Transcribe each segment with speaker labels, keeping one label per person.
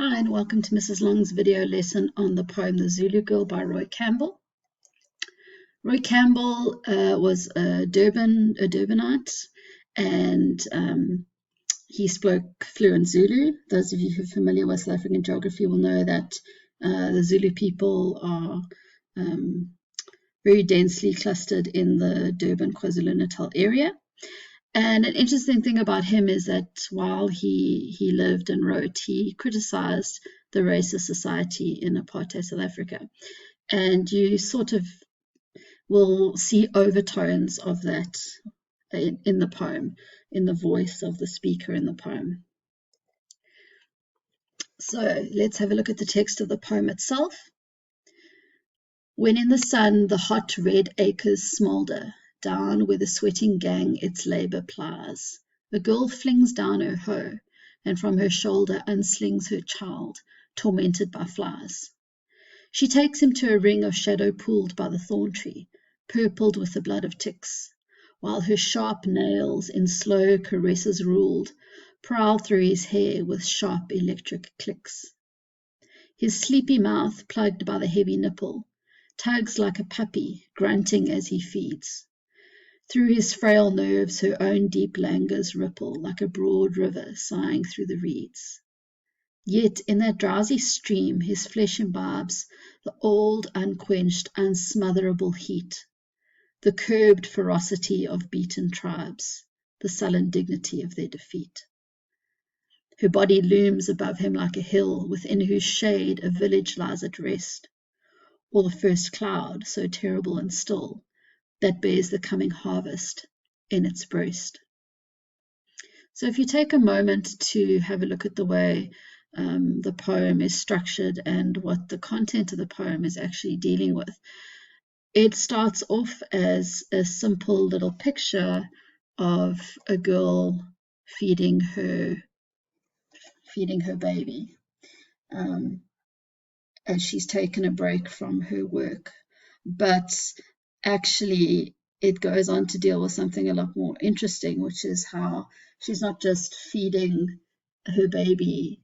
Speaker 1: Hi and welcome to Mrs. Long's video lesson on the poem The Zulu Girl by Roy Campbell. Roy Campbell was a Durbanite, and he spoke fluent Zulu. Those of you who are familiar with South African geography will know that the Zulu people are very densely clustered in the Durban, KwaZulu-Natal area. And an interesting thing about him is that while he lived and wrote, he criticized the racist society in apartheid South Africa. And you sort of will see overtones of that in the poem, in the voice of the speaker in the poem. So let's have a look at the text of the poem itself. When in the sun the hot red acres smoulder, down where the sweating gang its labour plies, a girl flings down her hoe, and from her shoulder unslings her child, tormented by flies. She takes him to a ring of shadow pooled by the thorn tree, purpled with the blood of ticks, while her sharp nails, in slow caresses ruled, prowl through his hair with sharp electric clicks. His sleepy mouth, plugged by the heavy nipple, tugs like a puppy, grunting as he feeds. Through his frail nerves her own deep languors ripple like a broad river sighing through the reeds. Yet in that drowsy stream his flesh imbibes the old, unquenched, unsmotherable heat, the curbed ferocity of beaten tribes, the sullen dignity of their defeat. Her body looms above him like a hill, within whose shade a village lies at rest, or the first cloud, so terrible and still, that bears the coming harvest in its breast. So if you take a moment to have a look at the way the poem is structured and what the content of the poem is actually dealing with, it starts off as a simple little picture of a girl feeding her baby as she's taken a break from her work. But actually it goes on to deal with something a lot more interesting, which is how she's not just feeding her baby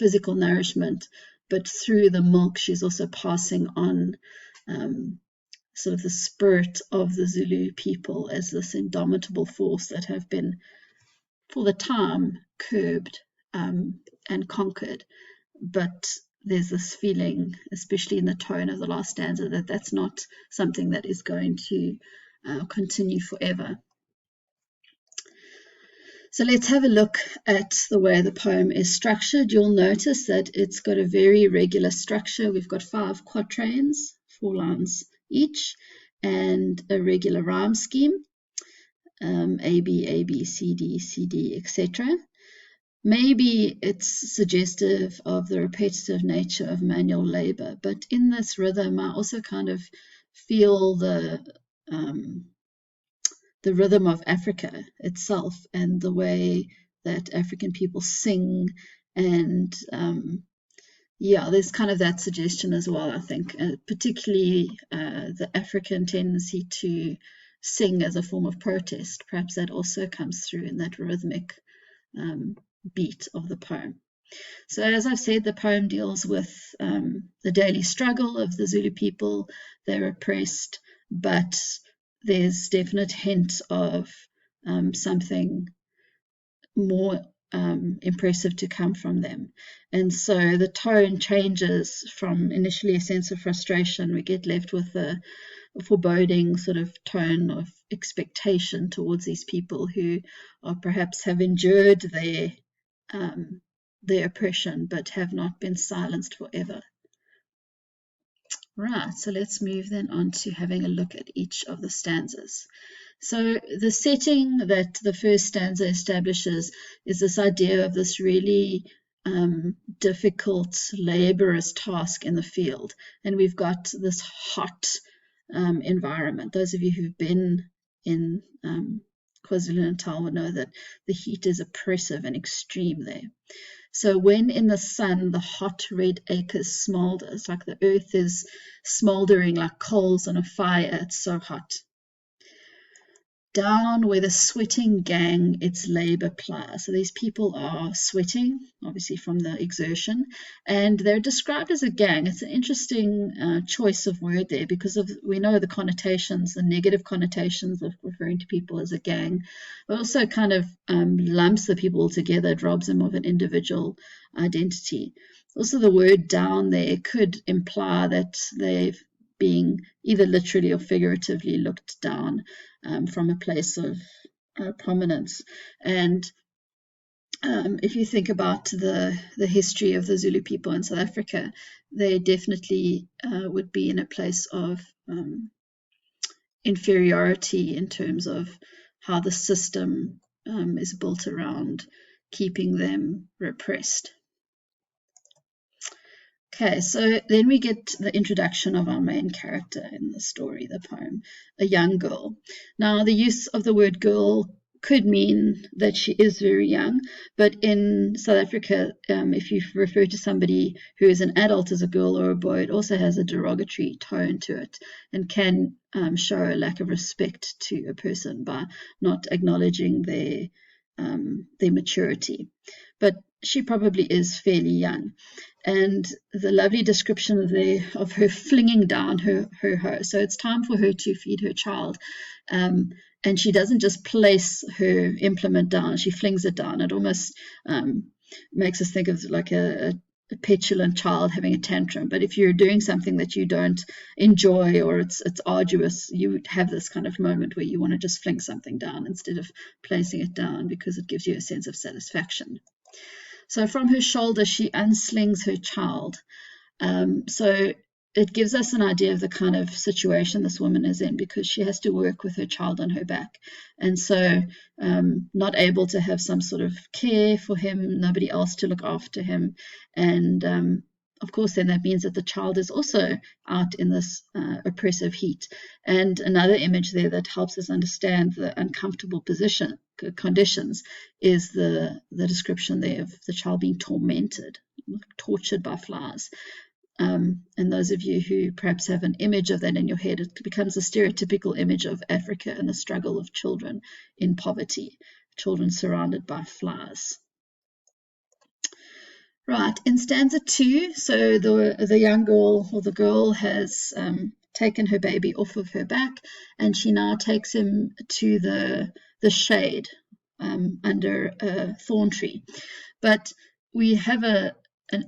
Speaker 1: physical nourishment, but through the milk she's also passing on sort of the spirit of the Zulu people as this indomitable force that have been, for the time, curbed and conquered. But there's this feeling, especially in the tone of the last stanza, that that's not something that is going to continue forever. So let's have a look at the way the poem is structured. You'll notice that it's got a very regular structure. We've got 5 quatrains, 4 lines each, and a regular rhyme scheme, A, B, C, D, etc. Maybe it's suggestive of the repetitive nature of manual labor, but in this rhythm I also kind of feel the rhythm of Africa itself and the way that African people sing, and there's kind of that suggestion as well, I think, particularly the African tendency to sing as a form of protest. Perhaps that also comes through in that rhythmic beat of the poem. So as I've said, the poem deals with the daily struggle of the Zulu people. They're oppressed, but there's definite hint of something more impressive to come from them. And so the tone changes from initially a sense of frustration. We get left with a foreboding sort of tone of expectation towards these people who are perhaps have endured their oppression but have not been silenced forever. Right, so let's move then on to having a look at each of the stanzas. So the setting that the first stanza establishes is this idea of this really difficult, laborious task in the field. And we've got this hot environment. Those of you who've been in KwaZulu-Natal will know that the heat is oppressive and extreme there. So when in the sun the hot red acres smoulder, it's like the earth is smouldering like coals on a fire, it's so hot. down where the sweating gang its labour plies. So these people are sweating, obviously from the exertion, and they're described as a gang. It's an interesting choice of word there because we know the connotations, the negative connotations of referring to people as a gang, but also kind of lumps the people together. It robs them of an individual identity. Also, the word down there could imply that they've being either literally or figuratively looked down from a place of prominence. And if you think about the history of the Zulu people in South Africa, they definitely would be in a place of inferiority in terms of how the system is built around keeping them repressed. Okay, so then we get the introduction of our main character in the story, the poem, a young girl. Now, the use of the word girl could mean that she is very young, but in South Africa, if you refer to somebody who is an adult as a girl or a boy, it also has a derogatory tone to it and can show a lack of respect to a person by not acknowledging their maturity. But she probably is fairly young. And the lovely description of her flinging down her hoe. So it's time for her to feed her child. And she doesn't just place her implement down, she flings it down. It almost makes us think of like a petulant child having a tantrum. But if you're doing something that you don't enjoy or it's arduous, you would have this kind of moment where you want to just fling something down instead of placing it down because it gives you a sense of satisfaction. So from her shoulder, she unslings her child. So it gives us an idea of the kind of situation this woman is in because she has to work with her child on her back. And so not able to have some sort of care for him, nobody else to look after him. And of course, then that means that the child is also out in this oppressive heat. And another image there that helps us understand the uncomfortable conditions is the description there of the child being tormented, tortured by flies. And those of you who perhaps have an image of that in your head, it becomes a stereotypical image of Africa and the struggle of children in poverty, children surrounded by flies. Right, in stanza 2, so the young girl or the girl has taken her baby off of her back and she now takes him to the shade under a thorn tree. But we have an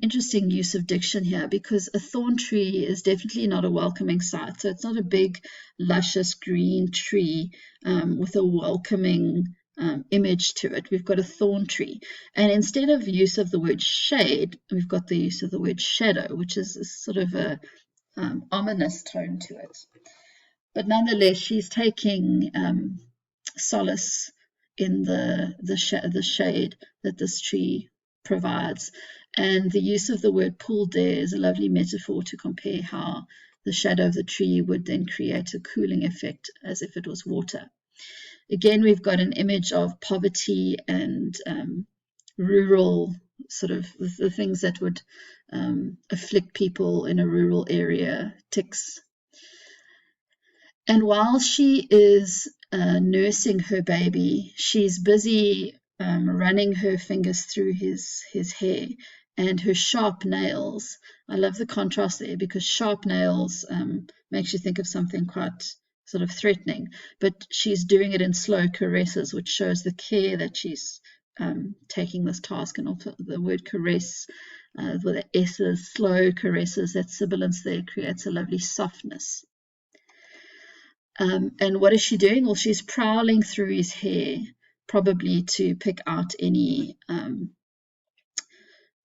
Speaker 1: interesting use of diction here because a thorn tree is definitely not a welcoming sight. So it's not a big, luscious green tree with a welcoming image to it. We've got a thorn tree. And instead of use of the word shade, we've got the use of the word shadow, which is sort of a ominous tone to it. But nonetheless, she's taking solace in the shade that this tree provides. And the use of the word pooled there is a lovely metaphor to compare how the shadow of the tree would then create a cooling effect as if it was water. Again, we've got an image of poverty and rural, sort of the things that would afflict people in a rural area, ticks. And while she is nursing her baby, she's busy running her fingers through his hair and her sharp nails. I love the contrast there because sharp nails makes you think of something quite sort of threatening, but she's doing it in slow caresses, which shows the care that she's taking this task. And also the word caress with the S's, slow caresses, that sibilance there creates a lovely softness. And what is she doing? Well, she's prowling through his hair, probably to pick out any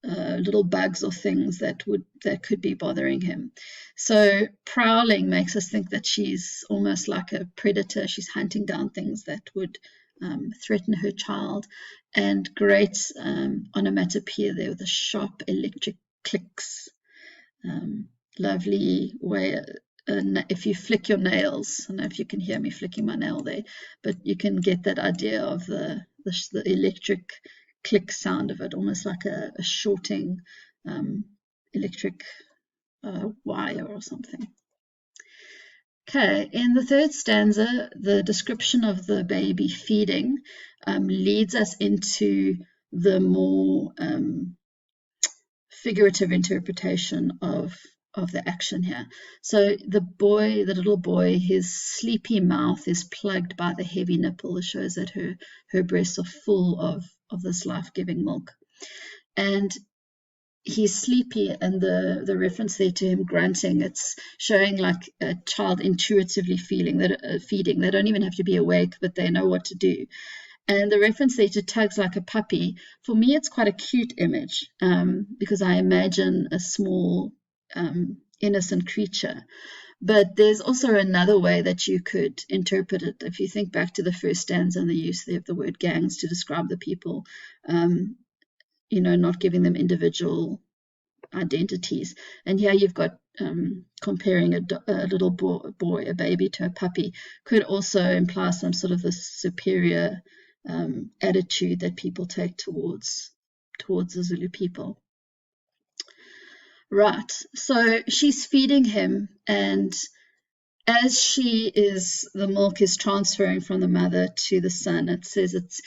Speaker 1: little bugs or things that could be bothering him. So prowling makes us think that she's almost like a predator. She's hunting down things that would threaten her child. And great onomatopoeia there with the sharp electric clicks. Lovely way. If you flick your nails, I don't know if you can hear me flicking my nail there, but you can get that idea of the electric click sound of it, almost like a shorting electric wire or something. Okay, in the third stanza, the description of the baby feeding leads us into the more figurative interpretation of the action here. So the little boy, his sleepy mouth is plugged by the heavy nipple. It shows that her breasts are full of this life-giving milk. And he's sleepy, and the reference there to him grunting, it's showing like a child intuitively feeding. They don't even have to be awake, but they know what to do. And the reference there to tugs like a puppy, for me, it's quite a cute image because I imagine a small, innocent creature. But there's also another way that you could interpret it. If you think back to the first stanza and the use of the word gangs to describe the people, not giving them individual identities. And here you've got comparing a little boy, a baby, to a puppy, could also imply some sort of the superior attitude that people take towards the Zulu people. Right, so she's feeding him, and as the milk is transferring from the mother to the son, it says it's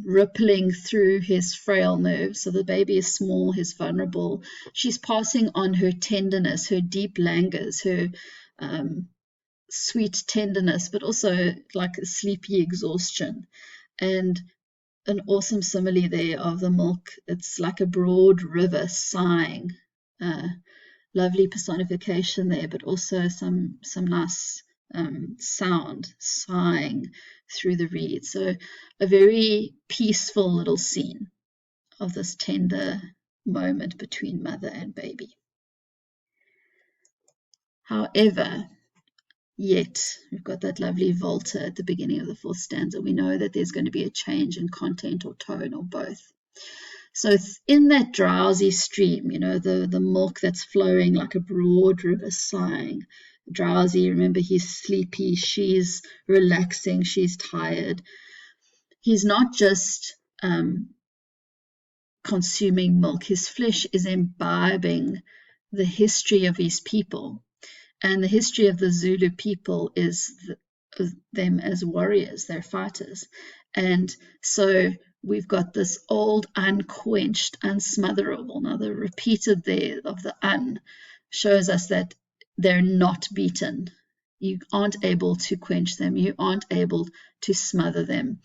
Speaker 1: rippling through his frail nerves. So the baby is small, he's vulnerable. She's passing on her tenderness, her deep languors, her sweet tenderness, but also like a sleepy exhaustion. And an awesome simile there of the milk. It's like a broad river sighing. Lovely personification there, but also some nice sound sighing through the reed. So a very peaceful little scene of this tender moment between mother and baby. However, yet we've got that lovely volta at the beginning of the fourth stanza. We know that there's going to be a change in content or tone or both. So in that drowsy stream, the milk that's flowing like a broad river sighing, drowsy, remember he's sleepy, she's relaxing, she's tired. He's not just consuming milk, his flesh is imbibing the history of his people. And the history of the Zulu people is them as warriors, they're fighters. And so we've got this old, unquenched, unsmotherable. Now, the repeated there of the shows us that they're not beaten. You aren't able to quench them. You aren't able to smother them.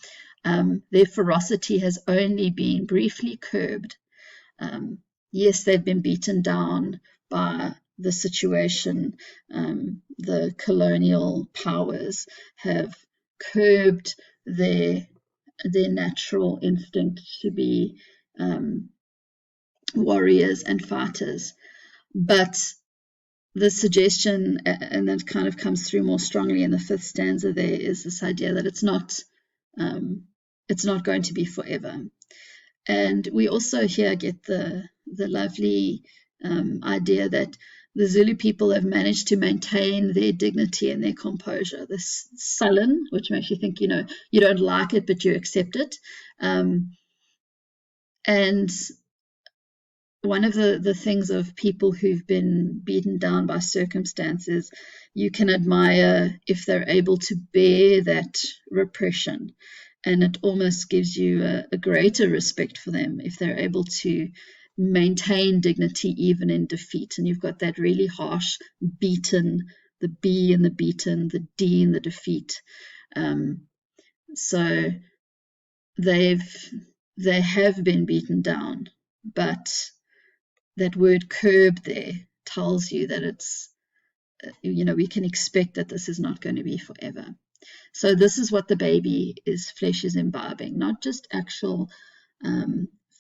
Speaker 1: Their ferocity has only been briefly curbed. Yes, they've been beaten down by the situation. The colonial powers have curbed their natural instinct to be warriors and fighters. But the suggestion, and that kind of comes through more strongly in the fifth stanza there, is this idea that it's not going to be forever. And we also here get the lovely idea that the Zulu people have managed to maintain their dignity and their composure. This sullen, which makes you think, you don't like it, but you accept it. And one of the things of people who've been beaten down by circumstances, you can admire if they're able to bear that repression. And it almost gives you a greater respect for them if they're able to maintain dignity even in defeat. And you've got that really harsh beaten, the B in the beaten, the D in the defeat. So they have been beaten down, but that word curb there tells you that it's, we can expect that this is not going to be forever. So this is what the baby's flesh is imbibing, not just actual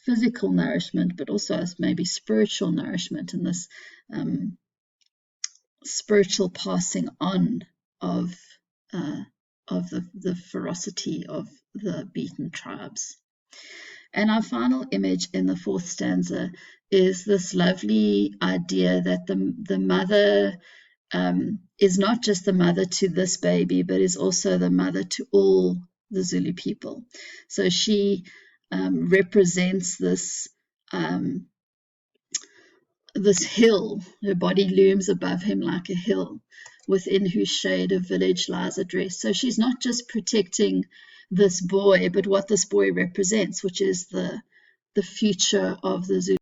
Speaker 1: physical nourishment, but also maybe spiritual nourishment, and this spiritual passing on of the ferocity of the beaten tribes. And our final image in the fourth stanza is this lovely idea that the mother is not just the mother to this baby, but is also the mother to all the Zulu people. So she represents this hill. Her body looms above him like a hill. within whose shade a village lies at rest. So she's not just protecting this boy, but what this boy represents, which is the future of the Zulu